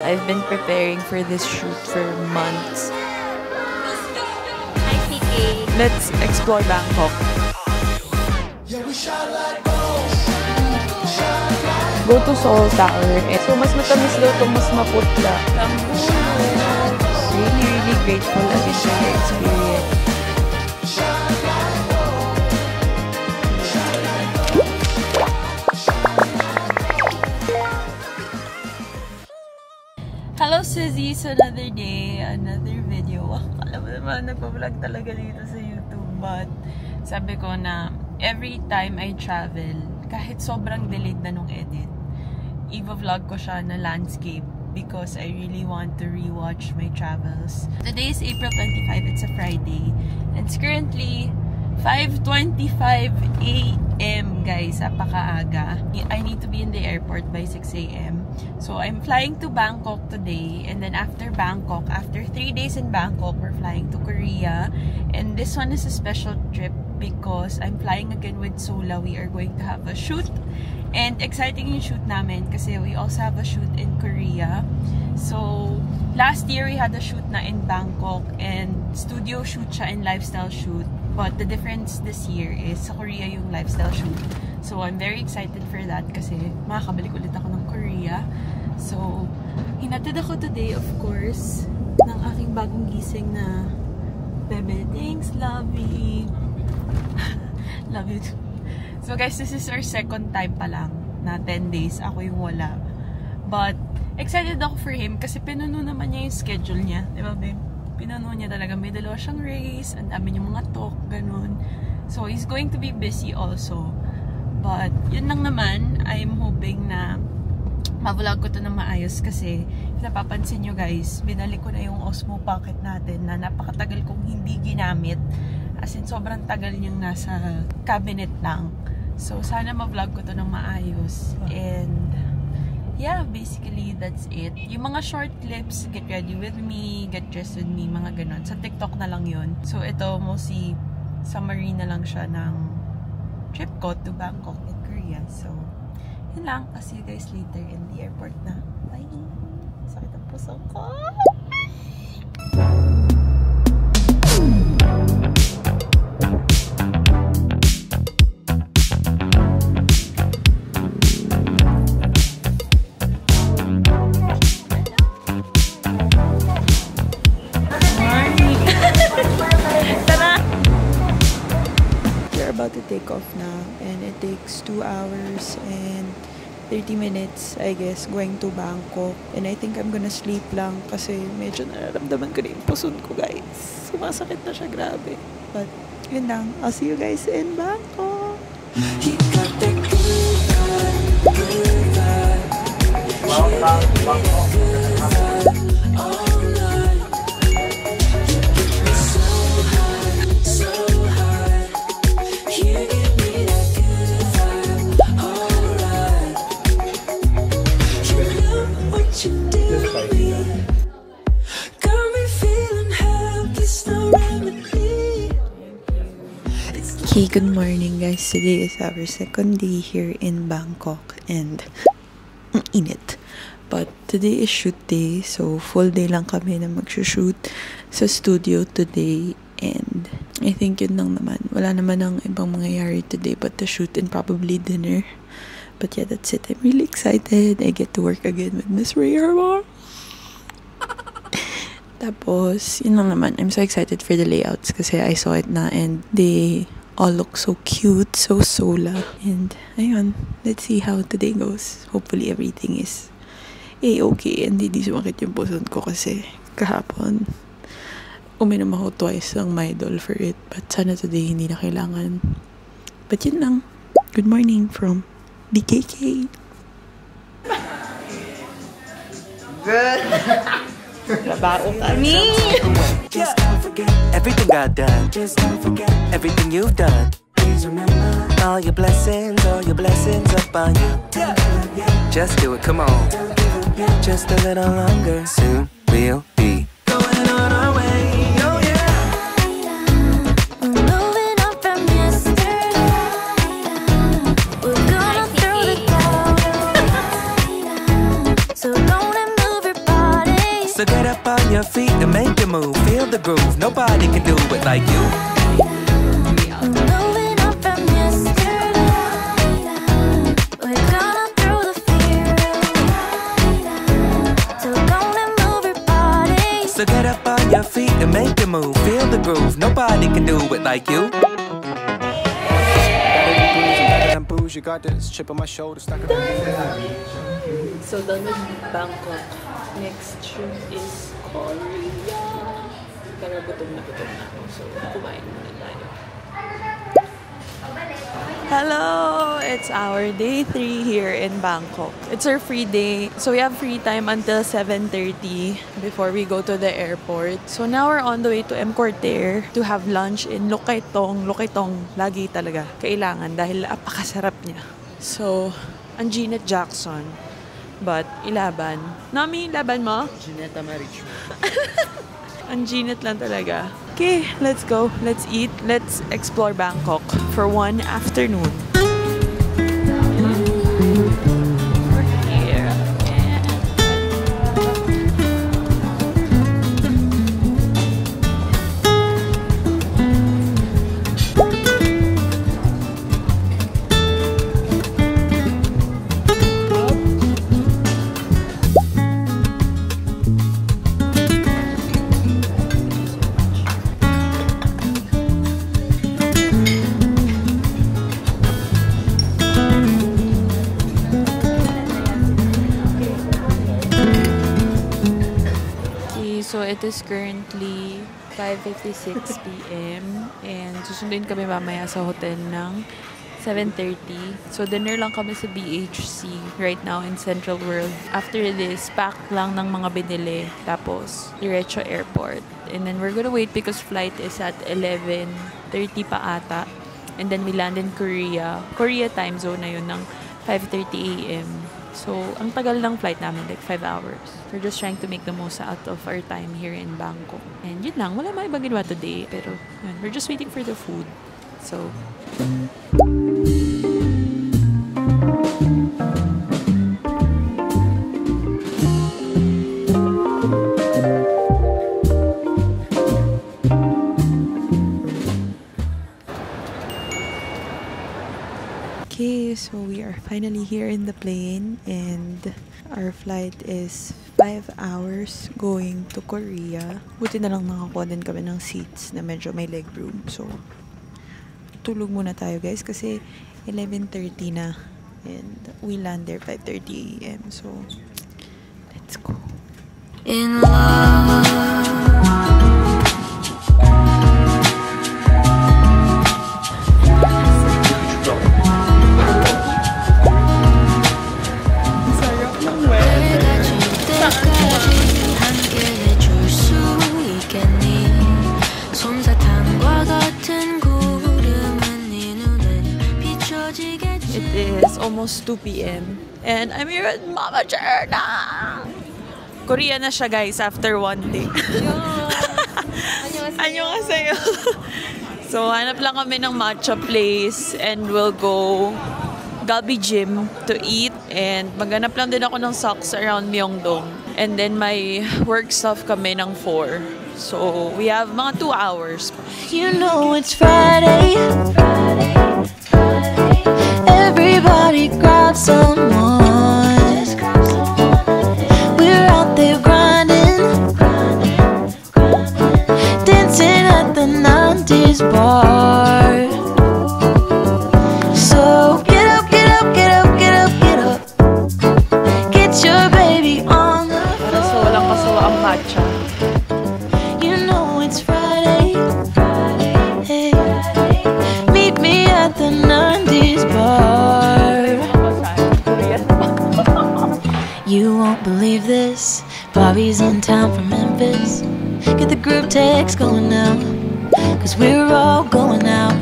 I've been preparing for this shoot for months. Hi, CK. Let's explore Bangkok. Go to Seoul Tower. So, mas matamis daw ito, mas maputla. Really grateful again for the experience. Hello Suzy! So another day, another video. Alam mo naman, nagpa-vlog talaga dito sa YouTube. But sabi ko na every time I travel, kahit sobrang delayed na nung edit, i-vlog ko siya na landscape because I really want to rewatch my travels. Today is April 25, it's a Friday. And it's currently 5:25 AM, guys. Apakaaga. I need to be in the airport by 6 AM. So, I'm flying to Bangkok today. And then after Bangkok, after 3 days in Bangkok, we're flying to Korea. And this one is a special trip because I'm flying again with Sola. We are going to have a shoot. And exciting yung shoot namin kasi we also have a shoot in Korea. So, last year we had a shoot na in Bangkok and studio shoot siya and lifestyle shoot. But the difference this year is sa Korea yung lifestyle shoot. So, I'm very excited for that kasi makakabalik ulit ako ng Korea. So, hinatid ako today, of course, ng aking bagong gising na bebe. Thanks, lovey! Love you too. So, guys, this is our second time pa lang na 10 days. Ako yung wala. But, excited ako for him kasi pinuno naman niya yung schedule niya. Diba, babe? Pinuno niya talaga. May dalawa siyang race. Ang dami yung mga talk. Ganun. So, he's going to be busy also. But, yun lang naman. I'm hoping na ma-vlog ko to ng maayos kasi if napapansin nyo guys, binalik ko na yung Osmo Pocket natin na napakatagal kong hindi ginamit. As in, sobrang tagal niyang nasa cabinet lang. So, sana ma-vlog ko to ng maayos. And, yeah, basically, that's it. Yung mga short clips, get ready with me, get dressed with me, mga ganun. Sa TikTok na lang yun. So, ito, mostly, summary na lang siya ng trip ko to Bangkok in Korea. So, yun lang. I'll see you guys later in the airport na. Bye! Sakit ang puso ko! About to take off now and it takes 2 hours and 30 minutes I guess going to Bangkok, and I think I'm gonna sleep lang kasi medyo nararamdaman ko na yung puson ko guys, sumasakit na siya, grabe. But yun lang, I'll see you guys in Bangkok. Okay, good morning guys. Today is our second day here in Bangkok and ang init. But today is shoot day, so full day lang kami na mag-shoot sa studio today. And I think yun lang naman. Wala naman ang ibang mangyayari today but the shoot and probably dinner. But yeah, that's it. I'm really excited. I get to work again with Miss Rayarma. Tapos, yun lang naman. I'm so excited for the layouts kasi I saw it na and they all look so cute, so Sola. And ayun, let's see how today goes. Hopefully everything is okay and hindi sumakit yung puson ko kasi kahapon uminom ako twice ng Midol for it. But sana today hindi na kailangan. But yun lang. Good morning from BKK. Good. Trabaho kami. Just don't forget everything I've done. Just don't forget everything you've done. Please remember all your blessings upon you. Just do it, come on. Just a little longer. Soon we'll be going on our way. Oh yeah. We're moving on from yesterday. We're gonna throw the towel. So don't move your body. So get up on your feet and make your move. Feel the groove, nobody can do it like you. I'm moving on from yesterday. We're gonna throw the fear away. So gonna move your body. So get up on your feet and make your move. Feel the groove, nobody can do it like you. You got this chip on my shoulder, stuck it. So done with Bangkok. Next trip is Korea. Pero gutom na ako. So kumain muna tayo. Hello! It's our day 3 here in Bangkok. It's our free day. So we have free time until 7:30 before we go to the airport. So now we're on the way to M. Cortair to have lunch in Lokaitong. Lokaitong, lagi talaga. Kailangan dahil apakasarap niya. So, ang Jeanette Jackson. But, ilaban. Nami, laban mo? Ginetta Marichu. Ang Jeanette lang talaga. Okay, let's go. Let's eat. Let's explore Bangkok for one afternoon. We're here. So it is currently 5:56 p.m. and susunduin kami mamaya sa hotel ng 7:30. So dinner lang kami sa BHC right now in Central World. After this, pack lang ng mga binili. Tapos, diretso airport. And then we're gonna wait because flight is at 11:30 pa ata. And then we land in Korea. Korea time zone na yun ng 5:30 a.m. So, ang tagal ng flight namin, like 5 hours. We're just trying to make the most out of our time here in Bangkok. And yun lang, wala mga ibang ginawa today. Pero, yun, we're just waiting for the food. So, okay, so we are finally here in the plane and our flight is 5 hours going to Korea. Buti na lang nakakuha din kami ng seats na medyo may leg room. So, tulog muna tayo guys kasi 11:30 na and we land there 5:30 a.m. So, let's go. In love. It is almost 2 p.m. and I'm here with Mama Cherna! Korea na siya guys after one day. Annyeonghaseyo. So hanap lang kami ng matcha place and we'll go Galbi Gym to eat and maghanap lang din ako ng socks around Myeongdong. And then may work stuff kami ng 4. So we have mga 2 hours. You know it's Friday. Everybody grab someone. We're out there grinding, dancing at the 90s bar. So get up, get up, get up, get up, get up. Get your baby on the Para sa walang kasawa ang matcha. You know it's Friday. Hey, meet me at the 90s bar. You won't believe this. Bobby's in town from Memphis. Get the group text going now, 'cause we're all going out.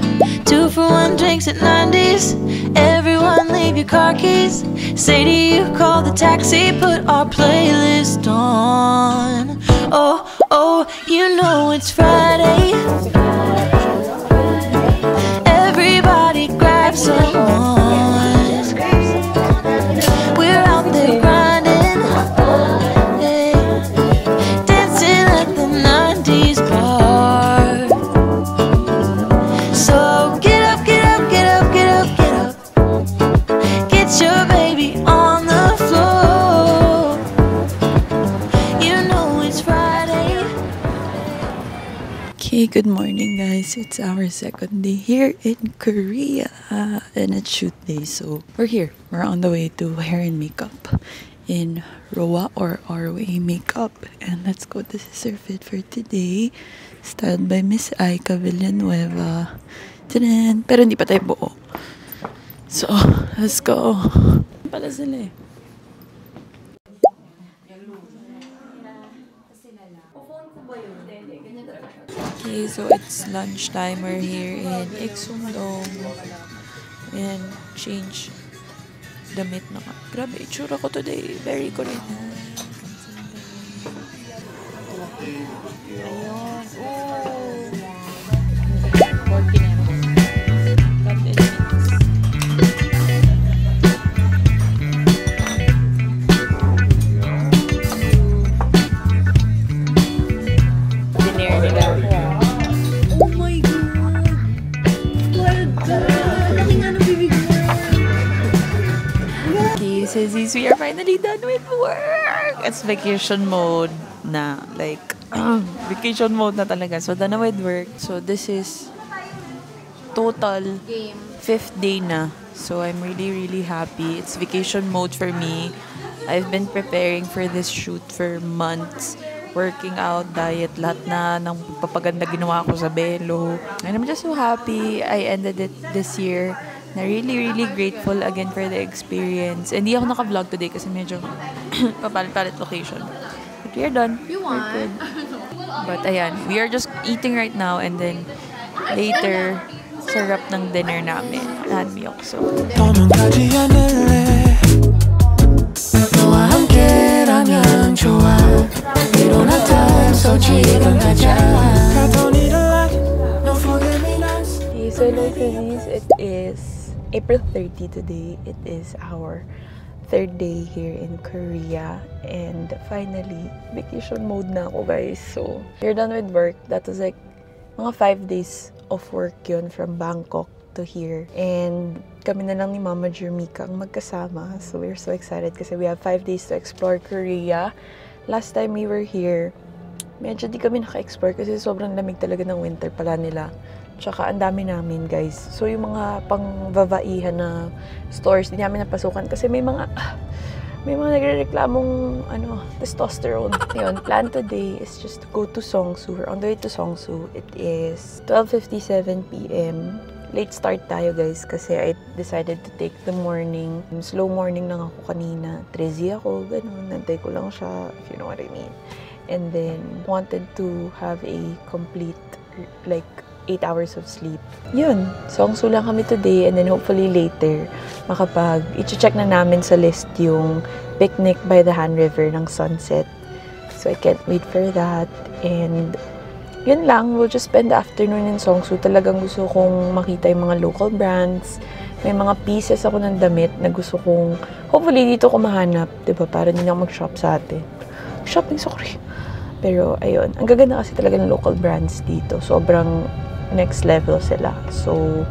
2 for 1 drinks at 90s. Everyone leave your car keys. Say to you, call the taxi, put our playlist on. Oh, oh, you know it's Friday. Everybody grab someone. We're out there grinding, yeah, Hey, good morning guys. It's our second day here in Korea and it's shoot day. So we're here. We're on the way to hair and makeup in Roa or ROA Makeup. And let's go. This is our fit for today. Styled by Miss Aika Villanueva. Tadaan! Pero hindi pa tayo buo. So, let's go. Pala sila eh. Okay, so it's lunchtime. We're here in Exumdong and change damit na. Grabe, itsura ko today. Very Korean. Ayun. We are finally done with work. It's vacation mode na. Like, vacation mode na talaga. So, done na with work. So, this is total 5th day na. So, I'm really, really happy. It's vacation mode for me. I've been preparing for this shoot for months. Working out, diet, lahat na ng papaganda ginawa ko sa Belo. And I'm just so happy I ended it this year. Na really, really grateful again for the experience. And hindi ako naka-vlog today kasi medyo papalit-palit location. But we are done. You want? But ayan, we are just eating right now and then later, sarap ng dinner namin. Hanmyeokso. 너와 함께라면 좋아. We don't have time, so 지금 가자. So ladies, it is April 30 today. It is our 3rd day here in Korea. And finally, vacation mode na ako guys. So, we're done with work. That was like mga 5 days of work yun from Bangkok to here. And kami na lang ni Mama Jermika ang magkasama. So, we're so excited kasi we have 5 days to explore Korea. Last time we were here, medyo di kami naka-explore kasi sobrang lamig talaga ng winter pala nila. Tsaka ang dami namin guys. So yung mga pang-vavaihan na stores, di namin napasukan kasi may mga nagre-reklamong testosterone. Yun, plan today is just to go to Seongsu. We're on the way to Seongsu. It is 12:57 p.m. Late start tayo guys kasi I decided to take the morning. Slow morning lang ako kanina. Trezi ako, ganun. Nantay ko lang siya, if you know what I mean. And then, wanted to have a complete, like, 8 hours of sleep. Yun. Seongsu lang kami today and then hopefully later i-check na namin sa list yung picnic by the Han River ng sunset. So I can't wait for that. And yun lang. We'll just spend the afternoon in Seongsu. Talagang gusto kong makita yung mga local brands. May mga pieces ako ng damit na gusto kong hopefully dito ko mahanap. Diba? Para hindi na ako mag-shop sa atin. Shopping sa Korea. Pero ayun. Ang gaganda kasi talaga ng local brands dito. Sobrang next level sila. So,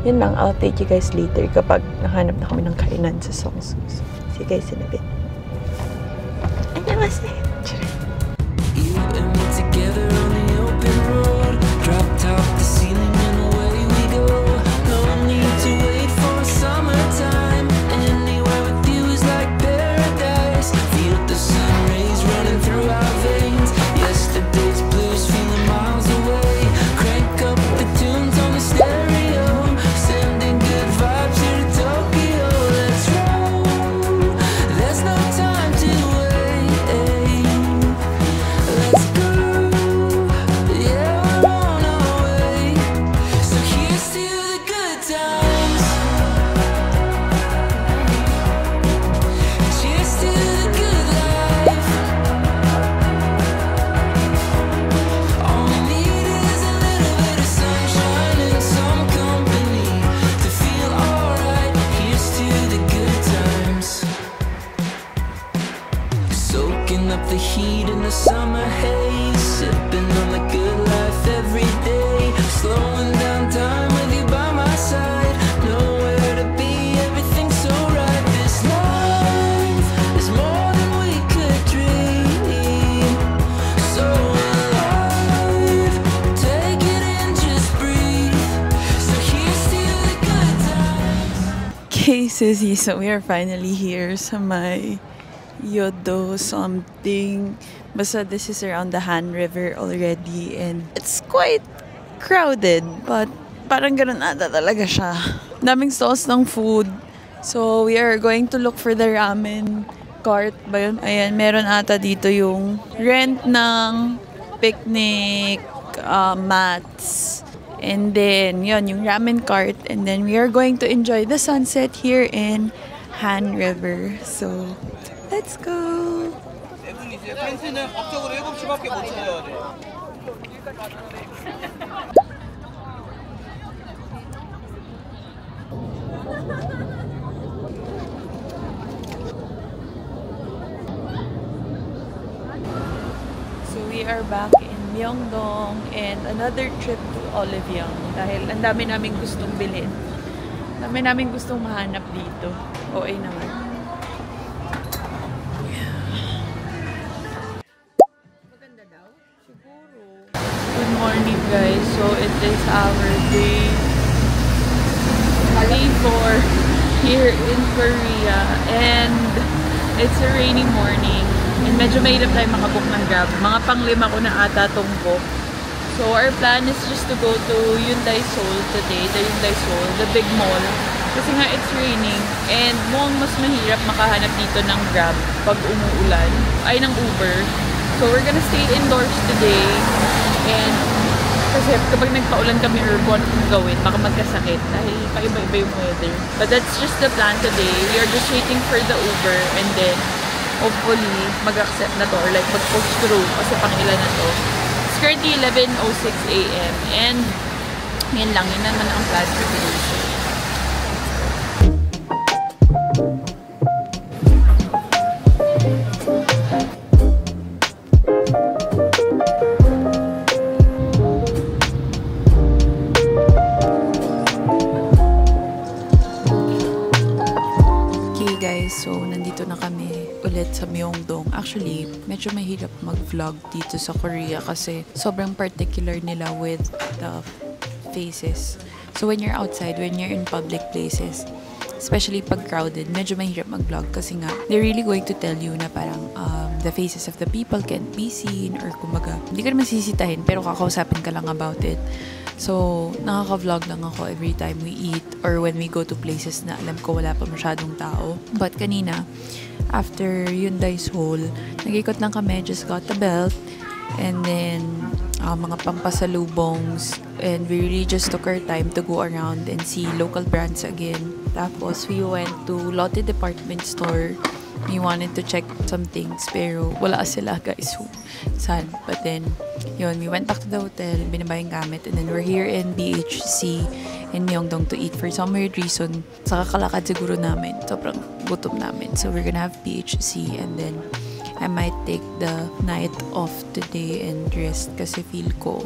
yun lang. I'll take you guys later kapag nahanap na kami ng kainan sa Seongsu. So, see you guys in a bit. Annyeonghaseyo. You and me together on the open road. Drop top the ceiling and away we go. No need to wait for summertime. Anywhere with you is like paradise. Feel the sun rays running through our veins. Yesterday's blues feeling miles away. Crank up the tunes on the stereo. Sending good vibes here to Tokyo. Let's roll. There's no time to wait. Let's go. Yeah, we're on our way. So here's to the good times. Cheers to the good life. All we need is a little bit of sunshine and some company to feel alright. Here's to the good times. Soaking up the heat in the summer haze. Sipping on the good life every day. Slowing down time with you by my side. Nowhere to be, everything's so right. This life is more than we could dream. So alive, take Sissy, so we are finally here sa may Yodo something. Basta this is around the Han River already and it's quite crowded but parang ganun ata talaga siya. Daming stalls ng food. So we are going to look for the ramen cart ba yun? Ayan, meron ata dito yung rent ng picnic mats. And then, yun, yung ramen cart. And then, we are going to enjoy the sunset here in Han River. So, let's go! So, we are back in Myeongdong and another trip to Oliviang dahil ang dami naming gustong bilhin. Dami naming gustong mahanap dito. OA naman. Maganda daw? Siguro. Good morning guys. So it is our day 4 here in Korea and it's a rainy morning. And medyo mahirap tayo makabook ng Grab. Mga pang-5 ko na ata tong book. So, our plan is just to go to Hyundai Seoul today. The Hyundai Seoul, the big mall. Kasi nga, it's raining. And mukhang mas mahirap makahanap dito ng Grab pag umuulan. Ay, ng Uber. So, we're gonna stay indoors today. And kasi kapag nagpaulan kami or kung anong gawin, baka magkasakit dahil paiba-iba yung weather. But that's just the plan today. We are just waiting for the Uber and then hopefully, mag-accept na to or like mag-push through kasi pang-ilan na to. It's currently 11:06 a.m. and yun lang, yun naman ang plan for today. Okay guys, so nandito na kami ulit sa Myeongdong. Actually, medyo mahirap mag-vlog dito sa Korea kasi sobrang particular nila with the faces. So when you're outside, when you're in public places, especially pag crowded, medyo mahirap mag-vlog kasi nga, they're really going to tell you na parang the faces of the people can't be seen or kumbaga, hindi ka naman sisitahin pero kakausapin ka lang about it. So, nakaka-vlog lang ako every time we eat or when we go to places na alam ko wala pa masyadong tao. But kanina, after Hyundai Seoul, nag-ikot lang kami, just got the belt and then mga pampasalubongs and we really just took our time to go around and see local brands again. Tapos, we went to Lotte Department Store. We wanted to check some things pero wala sila guys. So, sad. But then, yun, we went back to the hotel, binaba yung gamit, and then we're here in BHC in Myeongdong to eat for some weird reason. Sa kakalakad siguro namin, sobrang gutom namin. So we're gonna have BHC and then I might take the night off today and rest kasi feel ko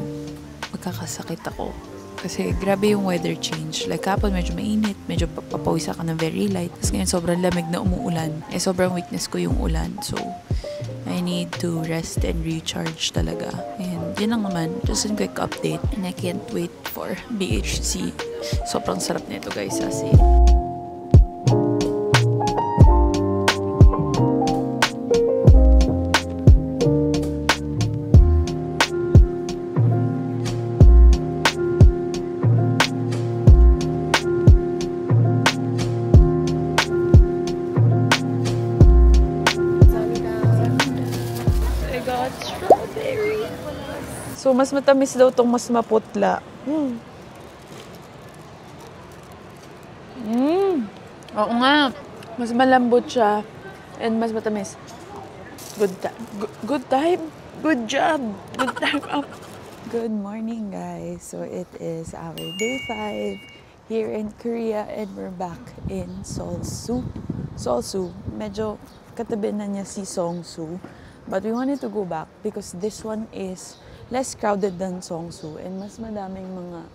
magkakasakit ako. Kasi grabe yung weather change. Like kapon medyo mainit, medyo papawisa ka na very light. Tapos ngayon sobrang lamig na umuulan. Eh sobrang weakness ko yung ulan. So I need to rest and recharge talaga. And yun lang naman, just a quick update. And I can't wait for BHC. Sobrang sarap nito guys, kasi so, mas matamis daw itong mas maputla. Oo nga. Mas malambot siya. And mas matamis. Good time. Good job. Good time up. Good morning, guys. So, it is our day 5 here in Korea. And we're back in Seosu. Seosu. Medyo katabi na niya si Seongsu. But we wanted to go back because this one is less crowded than Seongsu and mas madaming mga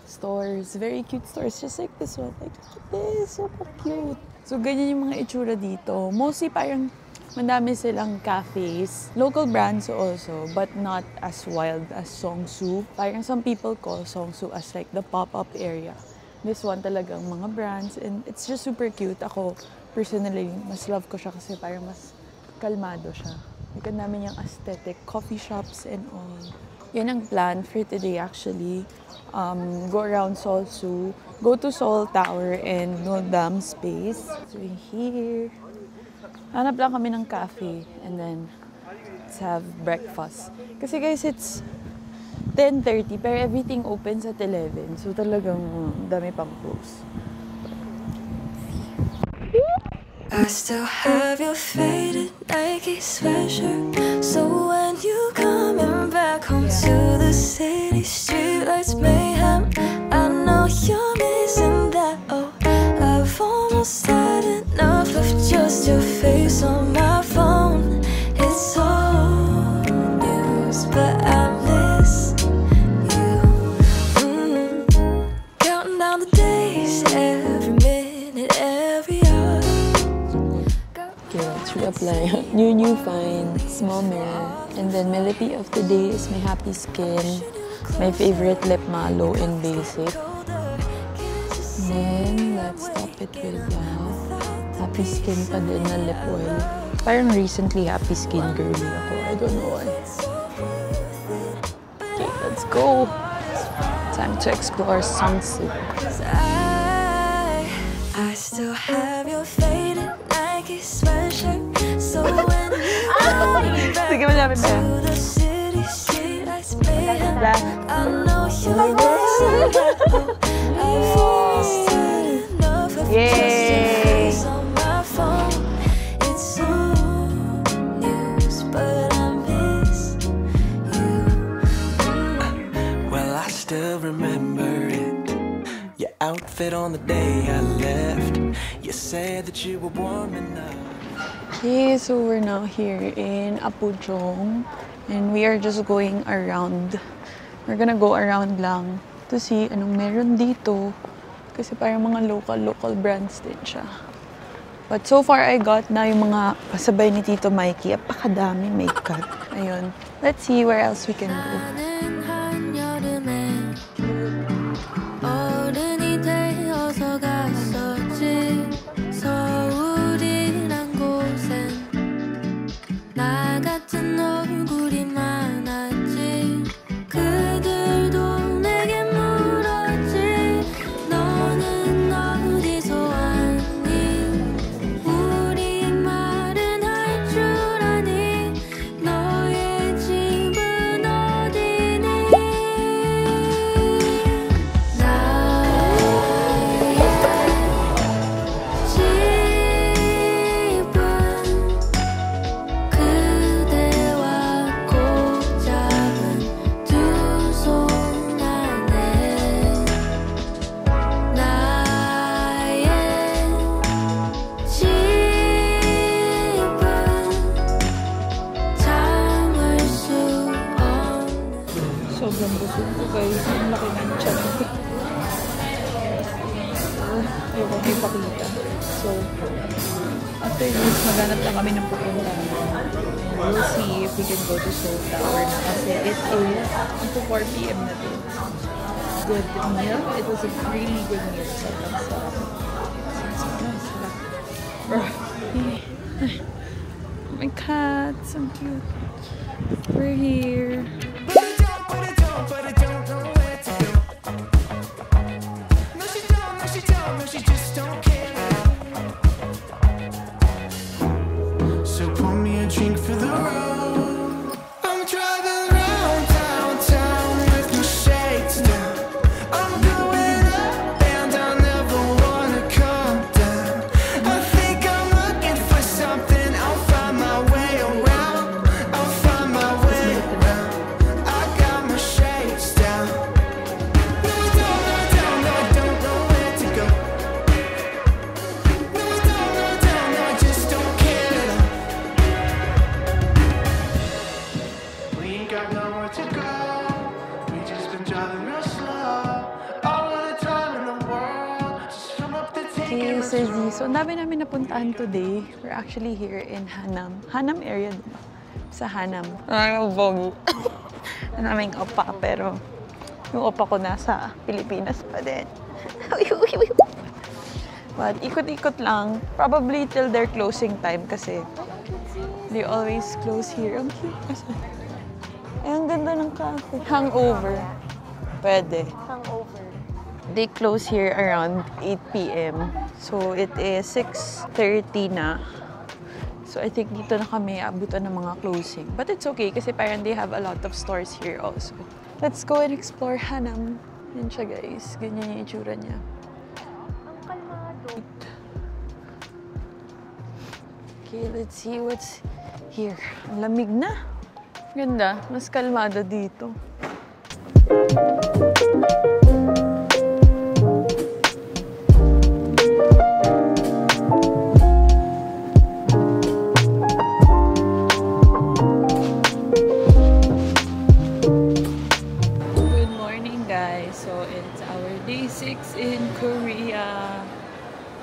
stores, very cute stores, just like this one. Like, this, super cute. So, ganyan yung mga itsura dito. Mostly parang madami silang cafes. Local brands also, but not as wild as Seongsu. Parang some people call Seongsu as like the pop-up area. this one talagang mga brands. And it's just super cute. Ako, personally, mas love ko siya kasi parang mas kalmado siya. Like, ang dami niyang aesthetic, coffee shops and all. Yun ang plan for today actually. Go around Seoul Zoo, go to Seoul Tower and Nodam Space. So here, hanap lang kami ng cafe and then let's have breakfast. Kasi guys, it's 10:30 pero everything opens at 11. So talagang dami pang close. I still have your faded Nike sweatshirt. So when you coming back home to the city, streetlights mayhem, I know you're missing that. Oh, I've almost had enough of just your face on my phone. It's old news, but I miss you. Counting down the days, every minute, every hour. Okay, let's reapply. New Fine, small mirror. And then my lippy of the day is my Happy Skin. My favorite lip malo in basic. And then let's top it with Happy Skin pa din na lip oil. Parang recently Happy Skin girly ako. I don't know why. Okay, let's go. Time to explore Songsu. I still have your faded Nike sweatshirt. So when you Sige mo namin ba? to the city streetlights mayhem, I know you're missing that. I've almost had enough of just your face on my phone. It's old news, but I miss you. Well, I still remember it. Your outfit on the day I left. You said that you were warm enough. Okay, so we're now here in Apujong and we are just going around. We're gonna go around lang to see anong meron dito kasi parang mga local brands din siya. But so far, I got na yung mga kasabay ni Tito Mikey. Apakadami makeup. Ayun. Let's see where else we can go. 나는 한여름에 어른이 되어서 갔었지. 서울이란 곳엔 나 같은 얼굴이 많았지. 그들도 내게 물었지. 너는 어디서 왔니? 우리 말은 할 줄 아니? 너의 집은 어디니? Sobrang busog ko guys. Ang laki ng tiyan ko. Ayoko kayo pakita. So, after this, maghanap lang kami ng pupuntahan. And we'll see if we can go to Seoul Tower na kasi it is until 4 p.m. na to. Good meal. It was a really good meal. Sobrang sarap. Oh my cat, so cute. We're here. But I don't know where to go. No, she just don't care. So pour me a drink for the road. I'm driving around downtown with my shades down. I'm going up and I never wanna come down. I think I'm looking for something. I'll find my way around. I'll find my way around. I got my shades down. No, I don't know where to go. No, I just don't care at all. We ain't got nowhere to go. We just been driving real slow. All of the time in the world. Just fill up the tank Okay, and Sir let's Z. So, ang dami namin napuntahan today. We're actually here in Hanam. Hanam area, di ba? Sa Hanam. Ay, bogi. Ang naming opa, pero yung opa ko nasa Pilipinas pa din. But ikot-ikot lang. Probably till their closing time kasi they always close here. Ang cute kasi. Ay, ang ganda ng cafe. Hangover. Pwede. Hangover. They close here around 8 p.m. So, it is 6:30 na. So, I think dito na kami abutan ng mga closing. But it's okay kasi parang they have a lot of stores here also. Let's go and explore Hanam. Yan siya, guys. Ganyan yung itsura niya. Ang kalmado. Okay, let's see what's here. Ang lamig na. Ganda. Mas kalmado dito. Day 6 in Korea.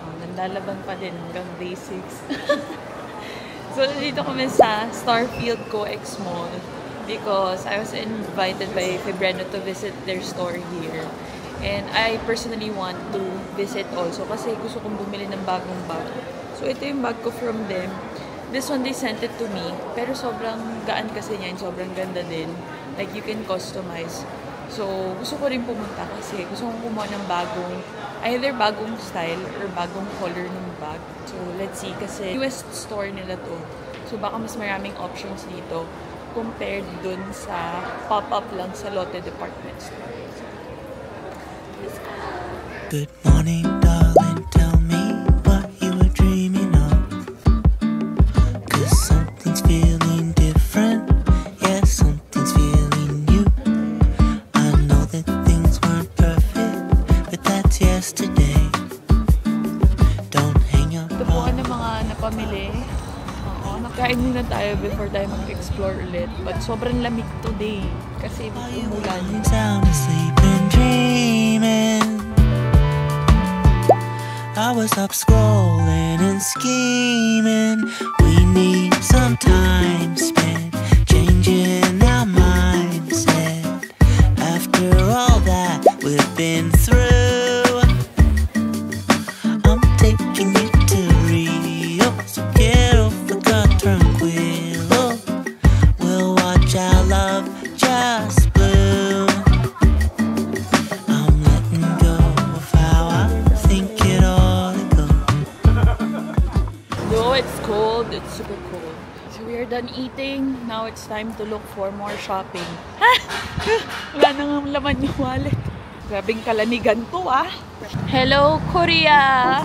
Oh, nandalaban pa din hanggang day 6. So, dito kami sa Starfield Co-Ex Mall because I was invited by Febreno to visit their store here. And I personally want to visit also kasi gusto kong bumili ng bagong bag. So, ito yung bag ko from them. This one, they sent it to me. Pero sobrang gaan kasi niya and sobrang ganda din. Like, you can customize. So, gusto ko rin pumunta kasi gusto kong kumuha ng bagong, either bagong style or bagong color ng bag. So, let's see kasi newest store nila to. So, baka mas maraming options dito compared dun sa pop-up lang sa Lotte Department Store. Good morning, darling. Tell me what you were dreaming of. 'Cause something's feeling different. Yeah, something's feeling new. I know that things weren't perfect, but that's yesterday. Don't hang up. Ito po ang mga napamili. Oo, nakain muna tayo before tayo mag-explore ulit. But sobrang lamig today kasi umulan. Sound asleep and dreaming. I was up scrolling and scheming. We need some time spent changing our mindset. After all that we've been through, I'm taking you to Rio. So get off the car, tranquilo. We'll watch our love just bloom. I'm letting go of how I think it all go. Though it's cold, it's super cold. So we are done eating. Now it's time to look for more shopping. Ha! Wala nang laman yung wallet. Grabing kalanigan to ah. Hello, Korea!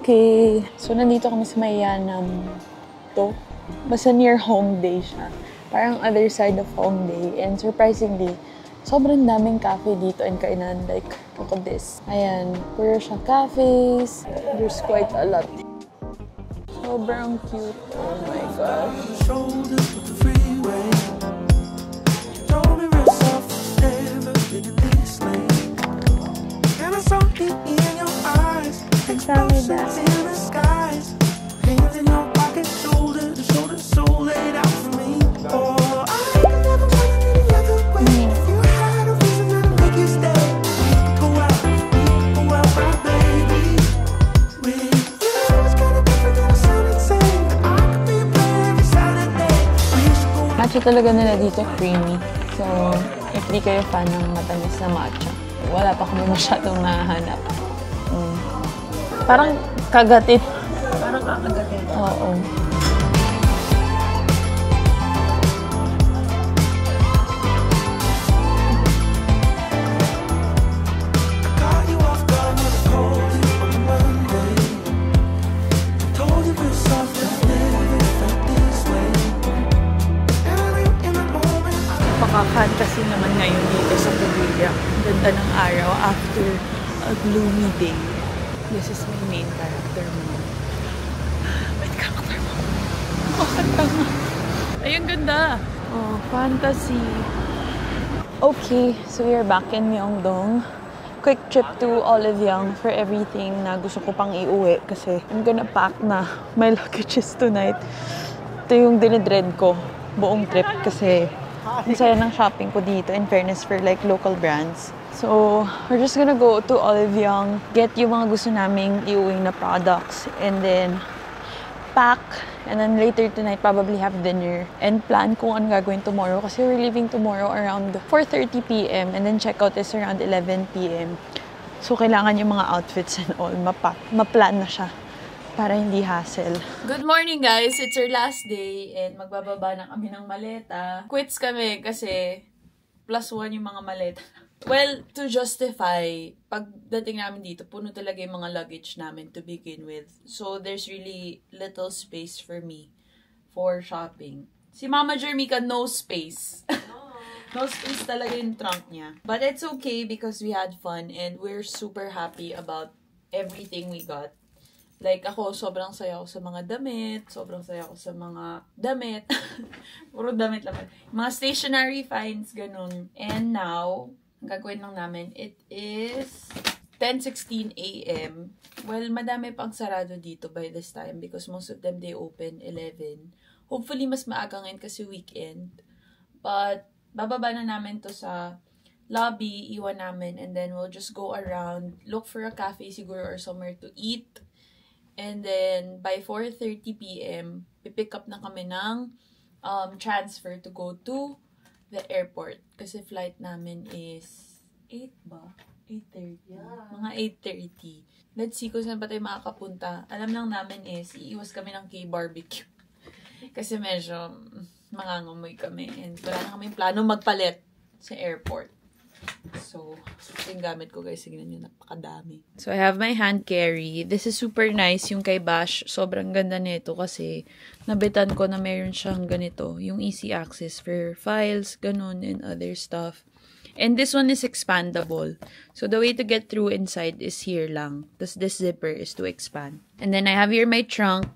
Okay, so nandito kami sa Mayanam to. Basta near Hongdae siya. Parang other side of Hongdae. And surprisingly, sobrang daming cafe dito and kainan. Like, look at this. Ayan, puro siya cafes. There's quite a lot. Sobrang cute. Oh my gosh. Shoulders to the freeway. Told me real soft, never been in this lane. And I saw it in your eyes. Explosions in the skies. Hands in your pocket, shoulder to shoulder, so laid out for me. Oh, I could never want it any other way. If you had a reason that'll make you stay, go out, my baby. With you, it's kinda different than a sound insane. I could be a player every Saturday. We should go out. Matcha talaga nila dito, creamy. So, if di kayo fan ng matamis na matcha, wala pa kami masyadong nahanap. Parang kagatit. Parang kakagatit. Oo. Caught you off guard when I called you on Monday. Told you real soft, I never felt this a gloomy day. This is my main character mo. Main character mo. Ay, ang ganda. Oh, fantasy. Okay, so we are back in Myeongdong. Quick trip to Oliveyoung for everything na gusto ko pang iuwi kasi I'm gonna pack na my luggages tonight. Ito yung dinidread ko buong trip kasi ang saya ng shopping ko dito, in fairness, for like local brands. So, we're just gonna go to Oliveyoung, get yung mga gusto naming iuwi na products, and then pack, and then later tonight probably have dinner and plan kung ano gagawin tomorrow kasi we're leaving tomorrow around 4:30 p.m. and then checkout is around 11 p.m. So, kailangan yung mga outfits and all, ma-plan na siya para hindi hassle. Good morning, guys! It's our last day and magbababa na kami ng maleta. Quits kami kasi +1 yung mga maleta. Well, to justify, pagdating namin dito, puno talaga yung mga luggage namin to begin with. So, there's really little space for me for shopping. Si Mama Jermica, no space. No space talaga yung trunk niya. But it's okay because we had fun and we're super happy about everything we got. Like, ako, sobrang saya ako sa mga damit. Sobrang saya ako sa mga damit. Puro damit lang. Mga stationery finds, ganun. And now, ang gagawin lang namin, it is 10:16 a.m. Well, madami pang sarado dito by this time because most of them, they open 11. Hopefully, mas maaga ngayon kasi weekend. But, bababa na namin to sa lobby, iwan namin, and then we'll just go around, look for a cafe siguro or somewhere to eat. And then, by 4:30 p.m., pipick up na kami ng transfer to go to the airport. Kasi flight namin is 8 ba? 8:30? Yeah. Mga 8:30. Let's see kung saan pa tayo makakapunta. Alam lang namin is, iiwas kami ng K-barbecue. Kasi medyo mangangamoy kami. And wala na kami plano magpalit sa airport. So, yung gamit ko guys, tignan nyo, napakadami. So, I have my hand carry. This is super nice, yung kay Bash. Sobrang ganda nito kasi nabitan ko na meron siyang ganito. Yung easy access for files, ganun, and other stuff. And this one is expandable. So, the way to get through inside is here lang. Tapos, this zipper is to expand. And then, I have here my trunk.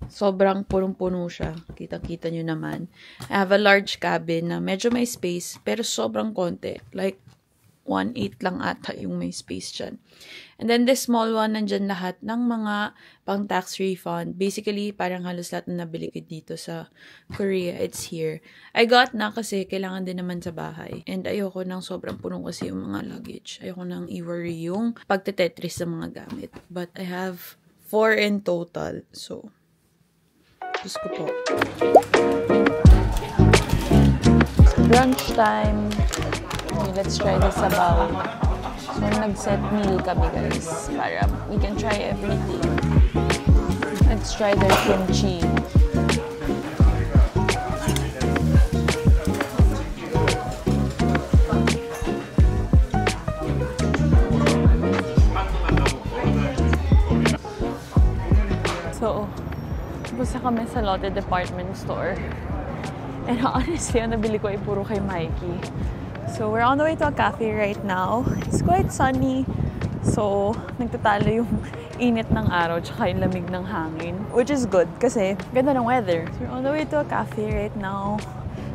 Sobrang punong-puno siya. Kita-kita nyo naman. I have a large cabin na medyo may space, pero sobrang konti. Like, 1/8 lang ata yung may space dyan. And then this small one, nandyan lahat ng mga pang tax refund. Basically, parang halos lahat na nabili ko dito sa Korea, it's here. I got na kasi kailangan din naman sa bahay. And ayoko nang sobrang puno kasi yung mga luggage. Ayoko nang i-worry yung pagte-tetris sa mga gamit. But I have 4 in total. So, Diyos ko po. Brunch time. Okay, let's try the sabaw. So, nag-set meal kami, guys. Para we can try everything. Let's try their kimchi. So, pupunta kami sa Lotte Department Store. And honestly, ang nabili ko ay puro kay Mikey. So, we're on the way to a cafe right now. It's quite sunny. So, nagtatalo yung init ng araw tsaka yung lamig ng hangin. Which is good kasi ganda ng weather. So, we're on the way to a cafe right now.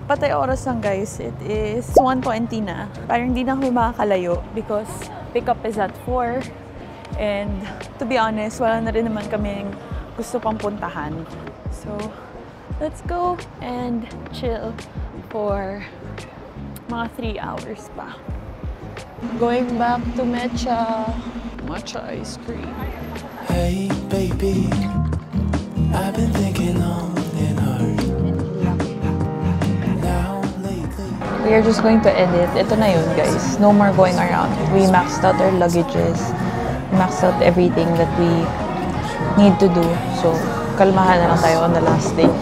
Patay oras lang guys. It is 1:20 na. Parang hindi na kami makakalayo because pickup is at 4. And to be honest, wala na rin naman kaming gusto pang puntahan. So, let's go and chill for mga 3 hours pa. Going back to matcha ice cream. Hey baby, I've been thinking long and hard. Now lately We are just going to edit. Ito na yun guys. No more going around. We maxed out our luggages. Maxed out everything that we need to do. So, kalmahan na lang tayo on the last day.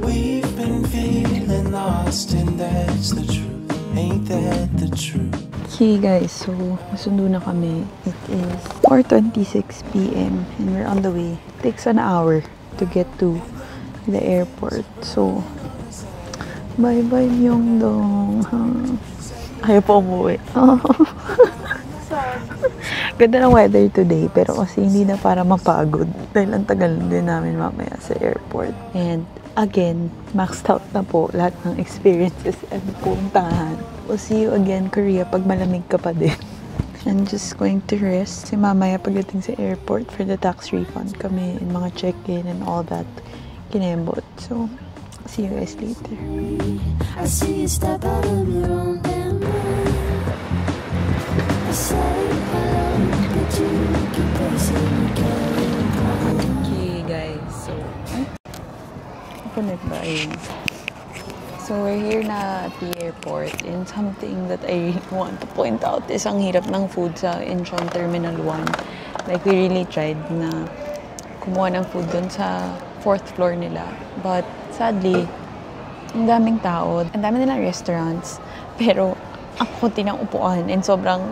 we've been feeling lost, and that's the truth. Ain't that the truth? Okay guys, so masundo na kami. It is 4:26 p.m. and we're on the way. It takes an hour to get to the airport. So, bye-bye Myeongdong. Ayaw po umuwi. Ganda ng weather today, pero kasi hindi na para mapagod. Dahil ang tagal din namin mamaya sa airport. And again, maxed out na po lahat ng experiences and puntahan. We'll see you again, Korea, pag malamig ka pa din. I'm just going to rest. Si mamaya pagdating sa airport for the tax refund kami and mga check-in and all that kinembot. So, see you guys later. I see you step out of your own damn way. I say hello, but you keep pacing again. Okay, guys. So, connect ba? Ayun. So, we're here na at the airport, and something that I want to point out is ang hirap ng food sa Incheon Terminal 1. Like, we really tried na kumuha ng food dun sa 4th floor nila. But, sadly, ang daming tao. Ang dami nilang restaurants. Pero, ang kunti ng upuan. And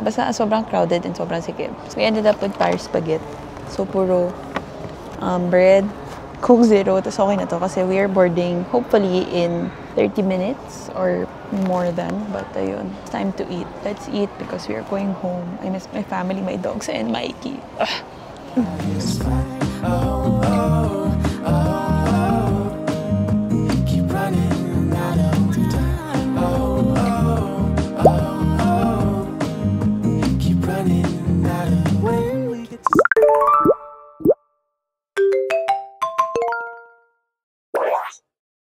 basta sobrang crowded and sobrang sikip. So, we ended up with Paris Baguette. So, puro bread, Coke Zero, tapos okay na to kasi we are boarding hopefully in 30 minutes or more than. But ayun, it's time to eat. Let's eat because we are going home. I miss my family, my dogs, and Mikey. Ugh.